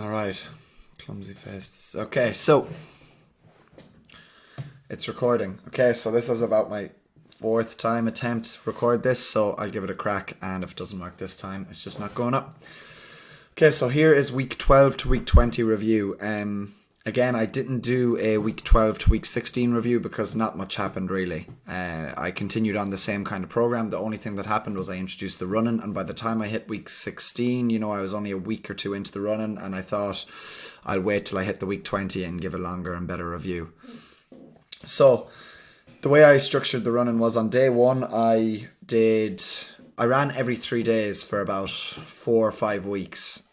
All right. Clumsy faces. Okay, so it's recording. Okay, so this is about my fourth time attempt to record this, so I'll give it a crack, and if it doesn't work this time, it's just not going up. Okay, so here is week 12 to week 20 review. Again, I didn't do a week 12 to week 16 review because not much happened really. I continued on the same kind of program. The only thing that happened was I introduced the running, and by the time I hit week 16, I was only a week or two into the running, and I thought I'll wait till I hit the week 20 and give a longer and better review. So the way I structured the running was on day one, I ran every 3 days for about 4 or 5 weeks.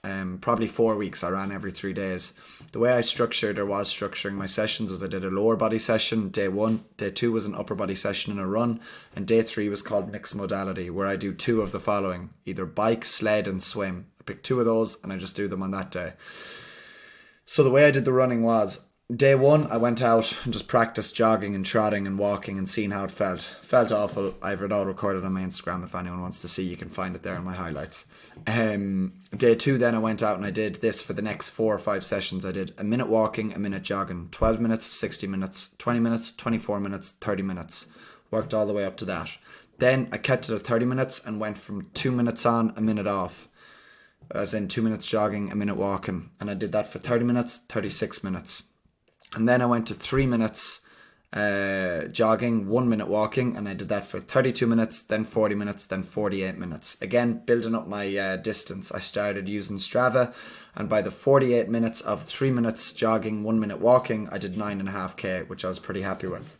Probably 4 weeks I ran every 3 days. The way I was structuring my sessions was I did a lower body session day one, day two was an upper body session and a run, and day three was called mixed modality, where I do two of the following, either bike, sled and swim. I pick two of those and I just do them on that day. So the way I did the running was, day one, I went out and just practiced jogging and trotting and walking and seeing how it felt. Felt awful. I've it all recorded on my Instagram. If anyone wants to see, you can find it there in my highlights. Day two, then I went out and I did this for the next 4 or 5 sessions. I did a minute walking, a minute jogging, 12 minutes, 60 minutes, 20 minutes, 24 minutes, 30 minutes. Worked all the way up to that. Then I kept it at 30 minutes and went from 2 minutes on, a minute off. As in 2 minutes jogging, a minute walking. And I did that for 30 minutes, 36 minutes. And then I went to 3 minutes jogging, 1 minute walking, and I did that for 32 minutes, then 40 minutes, then 48 minutes. Again, building up my distance. I started using Strava, and by the 48 minutes of 3 minutes jogging, 1 minute walking, I did 9.5k, which I was pretty happy with.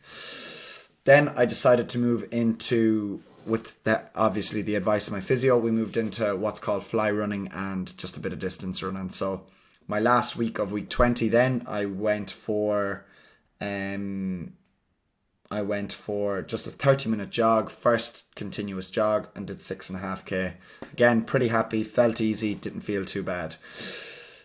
Then I decided to move into, with that, obviously the advice of my physio, we moved into what's called fly running and just a bit of distance running. So my last week of week 20, then I went for just a 30-minute jog, first continuous jog, and did 6.5k. Again, pretty happy, felt easy, didn't feel too bad.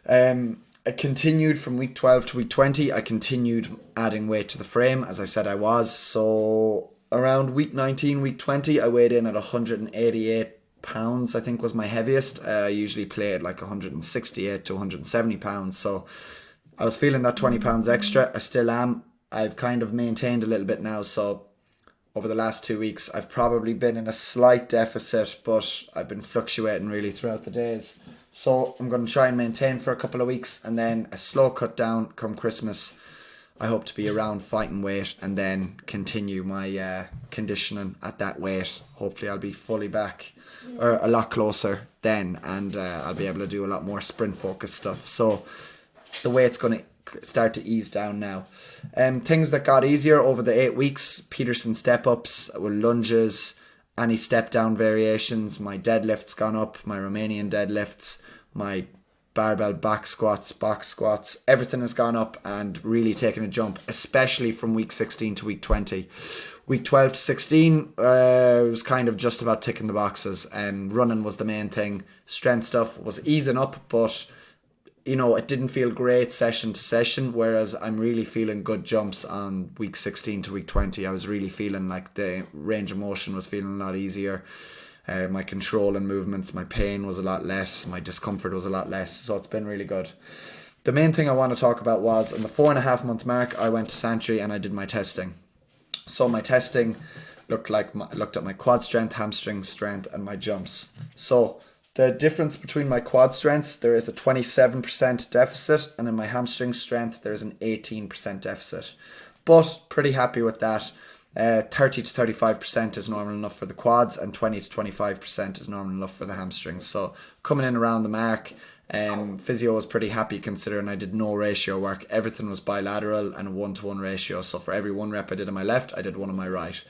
I continued from week 12 to week 20. I continued adding weight to the frame, as I said I was. So around week 19, week 20, I weighed in at 188 pounds, I think was my heaviest. I usually play at like 168 to 170 pounds, so I was feeling that 20 pounds extra. I still am. I've kind of maintained a little bit now, so over the last 2 weeks I've probably been in a slight deficit, but I've been fluctuating really throughout the days. So I'm going to try and maintain for a couple of weeks, and then a slow cut down come Christmas. I hope to be around fighting weight and then continue my conditioning at that weight. Hopefully I'll be fully back, or a lot closer then, and I'll be able to do a lot more sprint focused stuff. So the weight's going to start to ease down now. Things that got easier over the 8 weeks: Peterson step ups, with lunges, any step down variations. My deadlifts gone up, my Romanian deadlifts, my barbell back squats, box squats, everything has gone up and really taken a jump, especially from week 16 to week 20. Week 12 to 16 was kind of just about ticking the boxes. Running was the main thing. Strength stuff was easing up, but it didn't feel great session to session, whereas I'm really feeling good jumps on week 16 to week 20. I was really feeling like the range of motion was feeling a lot easier. My control and movements, my pain was a lot less, my discomfort was a lot less, so it's been really good. The main thing I want to talk about was, in the 4.5 month mark, I went to Santry and I did my testing. So my testing looked at my quad strength, hamstring strength, and my jumps. So the difference between my quad strengths, there is a 27% deficit, and in my hamstring strength, there is an 18% deficit. But pretty happy with that. 30 to 35% is normal enough for the quads, and 20 to 25% is normal enough for the hamstrings. So coming in around the mark. Physio was pretty happy considering I did no ratio work. Everything was bilateral and a 1-to-1 ratio. So for every 1 rep I did on my left, I did 1 on my right.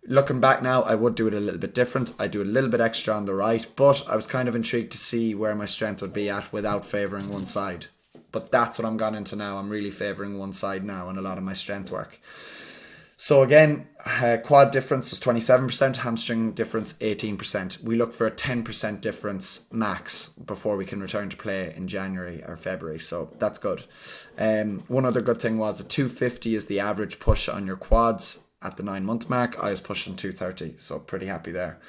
Looking back now, I would do it a little bit different. I do a little bit extra on the right, but I was kind of intrigued to see where my strength would be at without favouring one side. But that's what I'm gone into now. I'm really favouring one side now in a lot of my strength work. So again, quad difference was 27%, hamstring difference 18%. We look for a 10% difference max before we can return to play in January or February, so that's good. One other good thing was a 250 is the average push on your quads at the 9 month mark. I was pushing 230, so pretty happy there.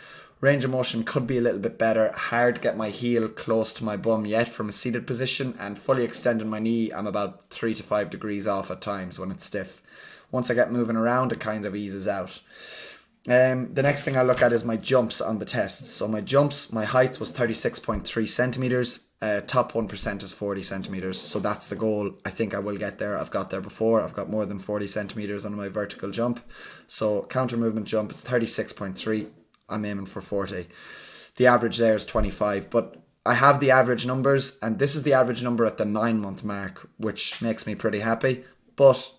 Range of motion could be a little bit better. Hard to get my heel close to my bum yet from a seated position, and fully extending my knee, I'm about 3 to 5 degrees off at times when it's stiff. Once I get moving around, it kind of eases out. The next thing I look at is my jumps on the tests. So my jumps, my height was 36.3 centimeters. Top 1% is 40 centimeters. So that's the goal. I think I will get there. I've got there before. I've got more than 40 centimeters on my vertical jump. So counter movement jump is 36.3. I'm aiming for 40. The average there is 25. But I have the average numbers, and this is the average number at the 9-month mark, which makes me pretty happy. But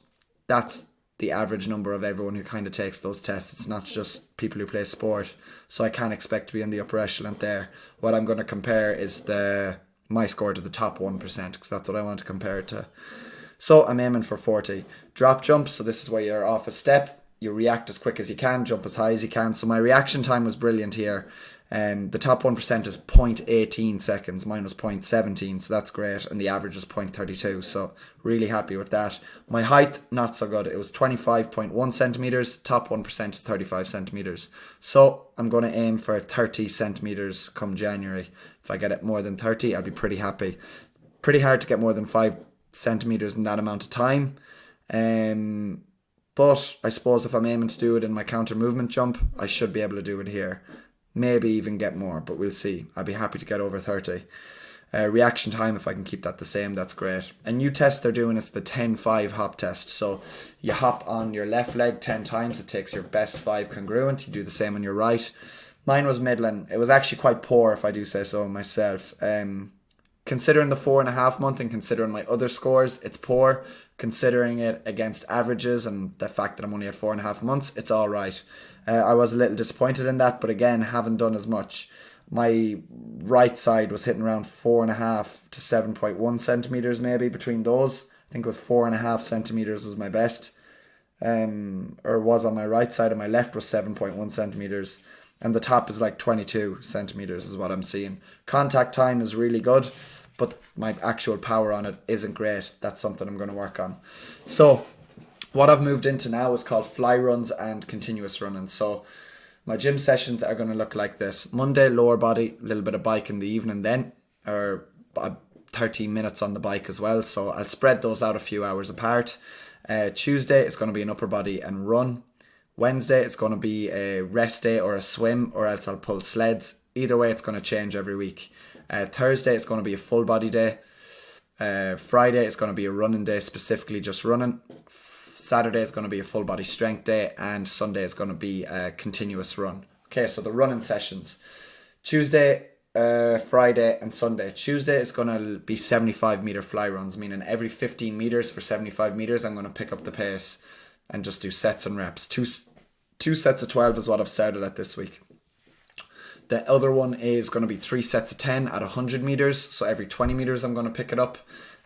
that's the average number of everyone who kind of takes those tests. It's not just people who play sport. So I can't expect to be in the upper echelon there. What I'm going to compare is my score to the top 1%, because that's what I want to compare it to. So I'm aiming for 40. Drop jumps, so this is where you're off a step. You react as quick as you can, jump as high as you can. So my reaction time was brilliant here. The top 1% is 0.18 seconds. Mine was 0.17, so that's great. And the average is 0.32, so really happy with that. My height, not so good. It was 25.1 centimeters. Top 1% is 35 centimeters. So I'm going to aim for 30 centimeters come January. If I get it more than 30, I'll be pretty happy. Pretty hard to get more than 5 centimeters in that amount of time. But I suppose if I'm aiming to do it in my counter movement jump, I should be able to do it here. Maybe even get more, but we'll see. I'll be happy to get over 30. Reaction time, if I can keep that the same, that's great. A new test they're doing is the 10-5 hop test. So you hop on your left leg 10 times. It takes your best 5 congruent. You do the same on your right. Mine was middling. It was actually quite poor, if I do say so myself. Considering the 4.5 month and considering my other scores, it's poor. Considering it against averages and the fact that I'm only at 4.5 months, it's all right. I was a little disappointed in that, but again, haven't done as much. My right side was hitting around 4.5 to 7.1 centimeters, maybe between those. I think it was 4.5 centimeters was my best, or was on my right side, and my left was 7.1 centimeters, and the top is like 22 centimeters is what I'm seeing. Contact time is really good, but my actual power on it isn't great. That's something I'm going to work on. So what I've moved into now is called fly runs and continuous running. So my gym sessions are going to look like this. Monday, lower body, a little bit of bike in the evening then, or 13 minutes on the bike as well. So I'll spread those out a few hours apart. Tuesday, it's going to be an upper body and run. Wednesday, it's going to be a rest day or a swim, or else I'll pull sleds. Either way, it's going to change every week. Thursday, it's going to be a full body day. Friday, it's going to be a running day, specifically just running. Saturday is going to be a full body strength day, and Sunday is going to be a continuous run. Okay, so the running sessions. Tuesday, Friday and Sunday. Tuesday is going to be 75 meter fly runs, meaning every 15 meters for 75 meters, I'm going to pick up the pace and just do sets and reps. Two sets of 12 is what I've started at this week. The other one is going to be 3 sets of 10 at 100 meters. So every 20 meters, I'm going to pick it up.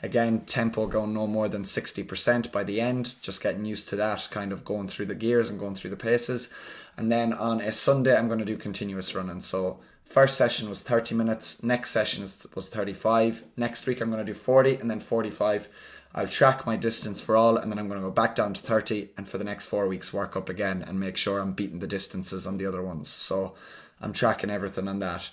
Again, tempo going no more than 60% by the end. Just getting used to that, kind of going through the gears and going through the paces. And then on a Sunday, I'm going to do continuous running. So first session was 30 minutes. Next session was 35. Next week, I'm going to do 40 and then 45. I'll track my distance for all, and then I'm going to go back down to 30, and for the next 4 weeks work up again and make sure I'm beating the distances on the other ones. So I'm tracking everything on that.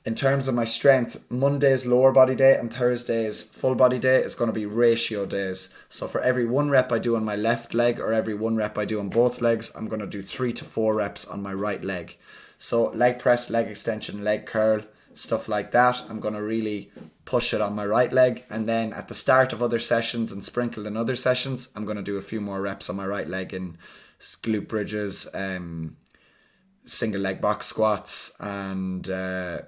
In terms of my strength, Monday's lower body day and Thursday's full body day is going to be ratio days. So for every 1 rep I do on my left leg, or every 1 rep I do on both legs, I'm going to do 3 to 4 reps on my right leg. So leg press, leg extension, leg curl, stuff like that. I'm going to really push it on my right leg, and then at the start of other sessions and sprinkled in other sessions, I'm going to do a few more reps on my right leg in glute bridges, single leg box squats, and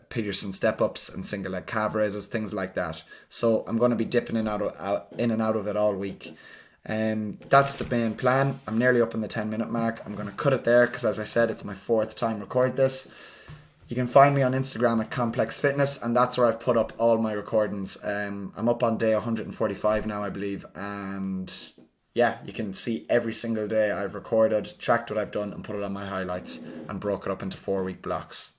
Peterson step ups and single leg calf raises, things like that. So I'm going to be dipping in and out of it all week. That's the main plan. I'm nearly up in the 10-minute mark. I'm going to cut it there because, as I said, it's my 4th time record this. You can find me on Instagram at Complex Fitness, and that's where I've put up all my recordings. I'm up on day 145 now, I believe, and yeah, you can see every single day I've recorded, tracked what I've done, and put it on my highlights, and broke it up into 4-week blocks.